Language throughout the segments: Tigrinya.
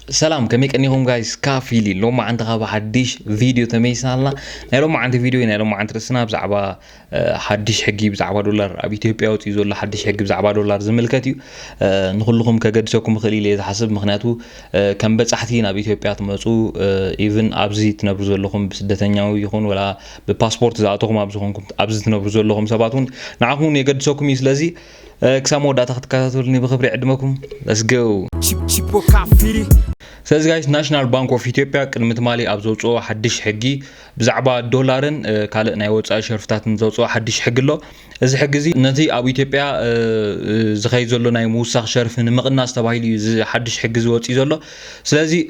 سلام كميك انيهم جايز كافيلي لو ما عندك غابة حديش فيديو تميسنا لنا لو ما عندي فيديو هنا لو ما عندي رسنا بزعبا حديش حقي بزعبا دولار ابي إثيوبيا وتيزول حديش حقي بزعبا دولار زملكتي نقول لكم كقدسكم خليل اذا حسب مخناتو كم بصحتينا ابي إثيوبيا تمصو ايفن ابزي تنبرزو لكم بسدتኛው يكون ولا بباسبورت زاتكم ابزكم ابزي تنبرزو لكم سباتون نعرفون يقدسكم ስለዚህ كسامو داتا تكاتلني بخبري عدمكم let's go ساز جايز ناشنال بانك اوف إثيوبيا قدمت مالي اب زوصو حدش حقي بزعبا دولارن كالق ناي وصاي شرفتاتن زوصو حدش حق له እዚ حقزي نتي اب إثيوبيا زخاي زلو ناي موسخ شرف نمقناس تبايلي حدش حقزي وصي زلو سلازي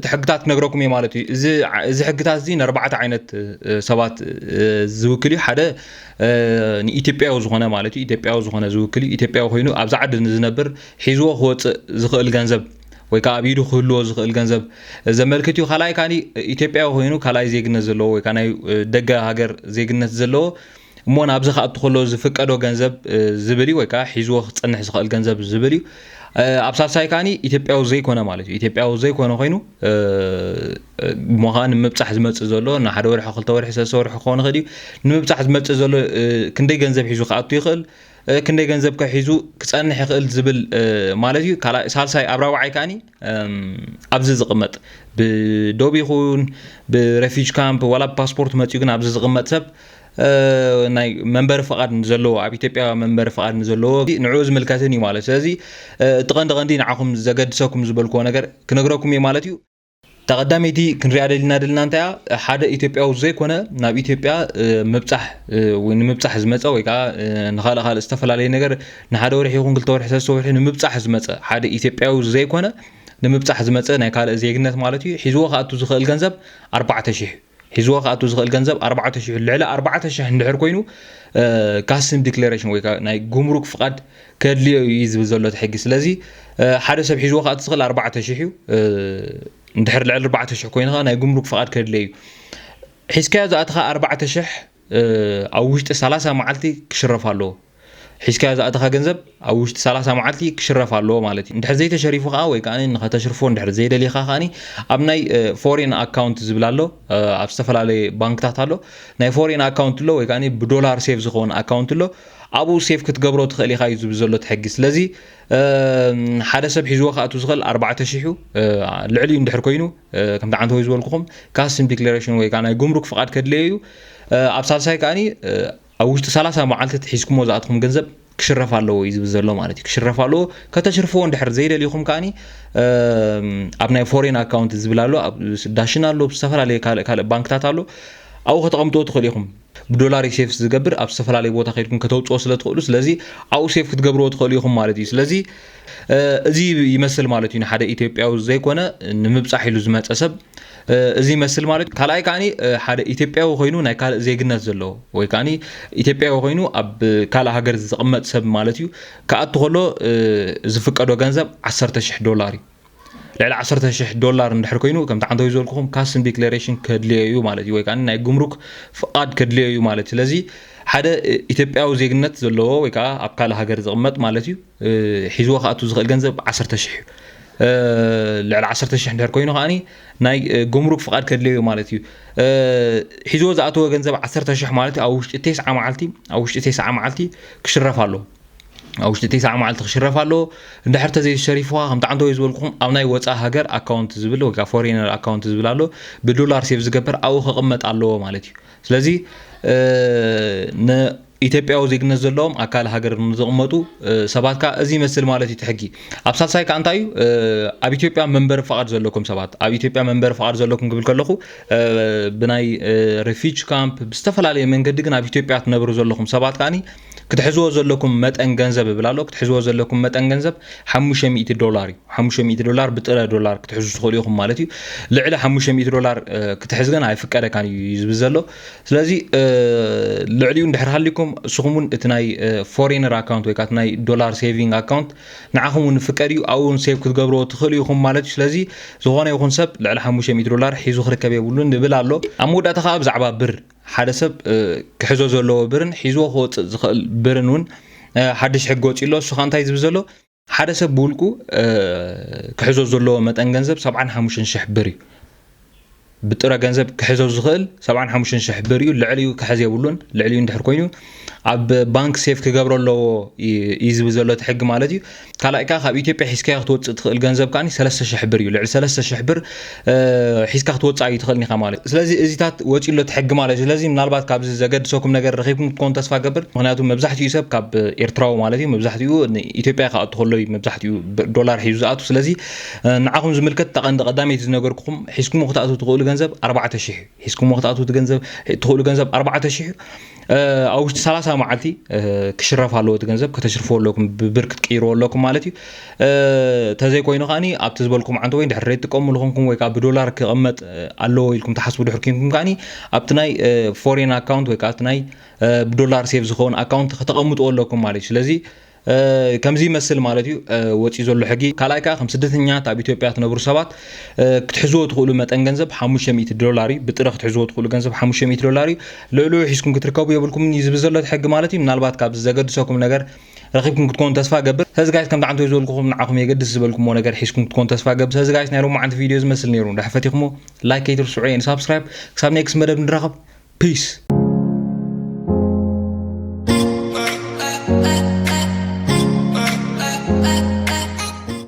تحقታት نغركم مالتي እዚ حقታት زي اربعه عينت سبات زوكلي حدا ኢትዮጵያዊ ዝኾነ ማለት እዩ ኢትዮጵያዊ ዝኾነ ዝውክል ኢትዮጵያዊ ኮይኑ ኣብ ዛዕድ ዝነብር ሒዝዎ ክወፅእ ዝኽእል ገንዘብ ወይ ከዓ ቢዱ ክህልዎ ዝኽእል ገንዘብ ዘመልክት እዩ ካልኣይ ካኒ ኢትዮጵያዊ ኮይኑ ካልኣይ ዜግነት ዘለዎ ወይ ከዓ ናይ ደገ ሃገር ዜግነት ዘለዎ እሞ ናብዚ ከኣቱ ከሎ ዝፍቀዶ ገንዘብ ዝብል ወይ ከዓ ሒዝዎ ክጸንሕ ዝኽእል ገንዘብ ዝብል እዩ ኣብ ሳልሳይ ካኒ ኢትዮጵያዊ ዘይኮነ ማለት እዩ ኢትዮጵያዊ ዘይኮነ ኮይኑ مخان مبصح زمص زلو نا حدا ورخ خلته ورخ سورخ كون خدي نمبصح زمص زلو كندي ገንዘብ ሒዙ خاطو يخل كندي ገንዘብ كحيزو كصنح يخل زبل مالتي كلا سالساي ابراوعي كاني ابز زقمط بدوبي خون بريفيج كامب ولا باسبورت ماتيو كن ابز زقمط سب ناي منبر فقاد نزلو اب ኢትዮጵያ منبر فقاد نزلو نعوز ملكاتني مالت ስለዚህ تقندي نعكم زغدسكم زبلكو ነገር كنغركم مالتي تقدميتي كنري دلنا انت حدا ኢትዮጵያዊ ዘይኮነ ናብ ኢትዮጵያ مبصح وين مبصح ዝመፀ ወይ ከዓ نخاله استفላለየ ነገር ንሓደ ወርሒ ይኹን ክልተ ወርሒ ሰለስተ ወርሒ ንምብፃሕ ዝመፀ ሓደ ኢትዮጵያዊ ዘይኮነ ንምብፃሕ ዝመፀ ናይ ካልእ ዜግነት ማለት እዩ ሒዝዎ ካኣቱ ዝኽእል ገንዘብ 4000 ሒዝዎ ካኣቱ ዝኽእል ገንዘብ 4000 ልዕሊ 4000 እንድሕር ኮይኑ ካስም ዲክለሬሽን ወይ ከዓ ናይ ጉምሩክ ፍቃድ ከድልዮ ይዝብ ዘሎ ትሕጊ ስለዚ ሓደ ሰብ ሒዝዎ ካኣቱ ዝኽእል 4000 እዩ ندحر لعل 4000 كوينها ناي جمرك فقط كدلي حسكا زاتها 4000 او وشت 30 معلتي كشرفالو حسكا زاتها ገንዘብ او وشت 30 معلتي كشرفالو مالتي ندحر زي تشريفو قا ወይ كاني نختشرفو ندحر زي دليخا خاني اب ناي فورين اكاونت زبلالو اب استفلالي بانكታት አሎ ናይ فورين اكاونت له ወይ كاني بدولار سيف ዝኾን اكاونت له ابو سيف كتقبرو تخلي خاي زب زلو تحقي ስለዚ حدا سب حزوه خاطو زغل 4000 لعلي ندحر كوينو كم دعنتو يزولكم كاسم ديكلاريشن ወይ كان جمرك فقاد كدليو اب سالساي كاني او وشت 30 معلت تحسكم وزاتكم ገንዘብ كشرفالو يزب زلو مالتي كشرفالو كتشرفو ندحر زي دليكم كاني اب ناي فورين اكاونت زبلالو داشنالو بسفرالي كال بانكታት አሎ او ከተቀምጦ ትخليكم بدولار سيف زغبر اب استفلالي بوتا خيدكم كتوصو سلتخلو ስለዚ او سيف ክትገብرو ትخليكم مالتي ስለዚ እዚ ይመስል ማለት እዩ ሓደ ኢትዮጵያዊ ዘይኮነ ንምብጻሕ ኢሉ ዝመጸ ሰብ እዚ ይመስል ማለት ካልኣይ ካኒ ሓደ ኢትዮጵያዊ ኮይኑ ናይ ካልእ ዜግነት ዘለዎ ወይ ካኒ ኢትዮጵያዊ ኮይኑ ኣብ ካልእ ሃገር ዝቕመጥ ሰብ ማለት እዩ ከኣቱ ከሎ ዝፍቀዶ ገንዘብ $10000 እዩ لعل 10000 دولار ندحر كوينو كم تعندو يزولكم كاسم ديكلاريشن كدليو مالتي ወይ ካኒ ናይ ጉምሩክ ፍቃድ ከድልዩ ማለት ስለዚ ሓደ ኢትዮጵያዊ ዜግነት ዘለዎ ወይ ከዓ ኣብ ካልእ ሃገር ዝቕመጥ ማለት እዩ ሒዝዎ ካኣቱ ዝኽእል ገንዘብ 10000 لعل 10000 ندحر كوينو ካኒ ናይ ጉምሩክ ፍቃድ ከድልዩ ማለት እዩ ሒዝዎ ዝኣተወ ገንዘብ 10000 ማለት ኣብ ውሽጢ 9 መዓልቲ ኣብ ውሽጢ 9 መዓልቲ ክሽረፍ ኣሎ او وشت 9 معلت خشرف له ندحر تزي شريفوا هم تعندو يزولكم او ناي وصا هاجر اكاونت زبل وكا فورينر اكاونت زبلالو بدولار سيف زغبر او خقمط الله مالتي ስለዚህ ن ኢትዮጵያዊ ዜግነት ዘለዎም አካል ሃገር ንዝቕመጡ ሰባትካ እዚ መስል ማለት ይትሕጊ ኣብ ሳልሳይ ካንታዩ ኣብ ኢትዮጵያ መንበር ፍቃድ ዘለኩም ሰባት ኣብ ኢትዮጵያ መንበር ፍቃድ ዘለኩም ክብል ከለኹ ብናይ ሪፊጅ ካምፕ ብዝተፈላለየ መንገዲ ግን ኣብ ኢትዮጵያ ትነብሩ ዘለኩም ሰባት ካኒ ክትሕዝዎ ዘለኩም መጠን ገንዘብ ብላሎ ክትሕዝዎ ዘለኩም መጠን ገንዘብ $500 $500 ብጥረ ዶላር ክትሕዙ ትኽእሉ ኢኹም ማለት እዩ ልዕሊ $500 ክትሕዝ ግን ኣይፍቀደካን እዩ ዘሎ ስለዚ ልዕሊኡ እንድሕር ሃሊኩም سخمون اتناي فورينر اكاونت ወይ ካት ናይ ዶላር ሴቪንግ አካውንት ንዓኹም ንፍቀድ እዩ ኣውን ሴቭ ክትገብርዎ ትኽእሉ ኢኹም ማለት ስለዚ ዝኾነ ይኹን ሰብ ልዕሊ $500 ሒዙ ክርከብ የብሉን ንብል ኣሎ ኣብ መወዳእታ ከዓ ብዛዕባ ብር ሓደ ሰብ ክሕዞ ዘለዎ ብርን ሒዝዎ ክወፅእ ዝኽእል ብርን እውን ሓድሽ ሕጊ ወፂሎ እሱ ከዓ እንታይ ዝብል ዘሎ ሓደ ሰብ ብውልቁ ክሕዞ ዘሎ መጠን ገንዘብ 75,000 ብር እዩ ብጥረ ገንዘብ ክሕዞ ዝኽእል 75,000 ብር እዩ ልዕሊኡ ክሕዝ የብሉን ልዕሊኡ እንድሕር ኮይኑ ኣብ ባንክ ሴፍ ክገብሮ ኣለዎ ይዝብ ዘሎ ትሕጊ ማለት እዩ ካልኣይካ ካብ ኢትዮጵያ ሒዝካ ክትወፅእ ትኽእል ገንዘብ ካኒ 3,000 ብር እዩ ልዕሊ 3,000 ብር ሒዝካ ክትወፅእ ይትኽእል ኒኻ ማለት ስለዚ እዚታት ወፂሎ ትሕጊ ማለት ስለዚ ምናልባት ካብዚ ዘገድሰኩም ነገር ረኺብኩም ትኮን ተስፋ ገበር ምክንያቱ መብዛሕትኡ ሰብ ካብ ኤርትራዊ ማለት እዩ መብዛሕትኡ ኢትዮጵያ ካኣቱ ከሎ መብዛሕትኡ ዶላር ሒዙ ዝኣቱ ስለዚ ንዓኹም ዝምልከት ተቐንዲ ቀዳመይቲ ዝነገርኩኹም ሒዝኩም ክትኣቱ ትኽእሉ ገንዘብ 4,000 ሒዝኩም ክትኣቱ ትኽእሉ ገንዘብ 4,000 او 30 معلتي كشرف على وقت جنزب كتشرفوا لكم ببركة كيرو لكم مالتي تزاي كوينو خاني ابتزبلكم عند وين دحريت تقوم لكم ويكا بدولار كقمت الله لكم تحسبوا دحركم كاني ابتناي فورين اكاونت ويكا ابتناي بدولار سيف زخون اكاونت تقمطوا لكم مالتي ስለዚህ ከምዚ መስል ማለት እዩ ወጪ ዘሎ ሕጊ ካላይካ ከም ስደተኛ ኣብ ኢትዮጵያ ትነብሩ ሰባት ክትሕዝዎ ትኽእሉ መጠን ገንዘብ $500 እዩ ብጥረ ክትሕዝዎ ትኽእሉ ገንዘብ $500 እዩ ልዕሊኡ ሒዝኩም ክትርከቡ የብልኩም ይዝብ ዘሎ ሕጊ ማለት እዩ ምናልባት ካብ ዘገድሰኩም ነገር ረኺብኩም ክትኮኑ ተስፋ ገብር ሕዚ ጋይስ ከም ዳዕንቶ ይዘልኩኹም ንዓኹም የገድስ ዝበልኩሞ ነገር ሒዝኩም ክትኮኑ ተስፋ ገብር ሕዚ ጋይስ ናይ ሎማዓንቲ ቪድዮ ዝመስል ነይሩ እንዳሕፈቲኹሞ ላይክ ከይትርስዑ ሰብስክራይብ ክሳብ ኔክስት መደብ ንራኸብ ፒስ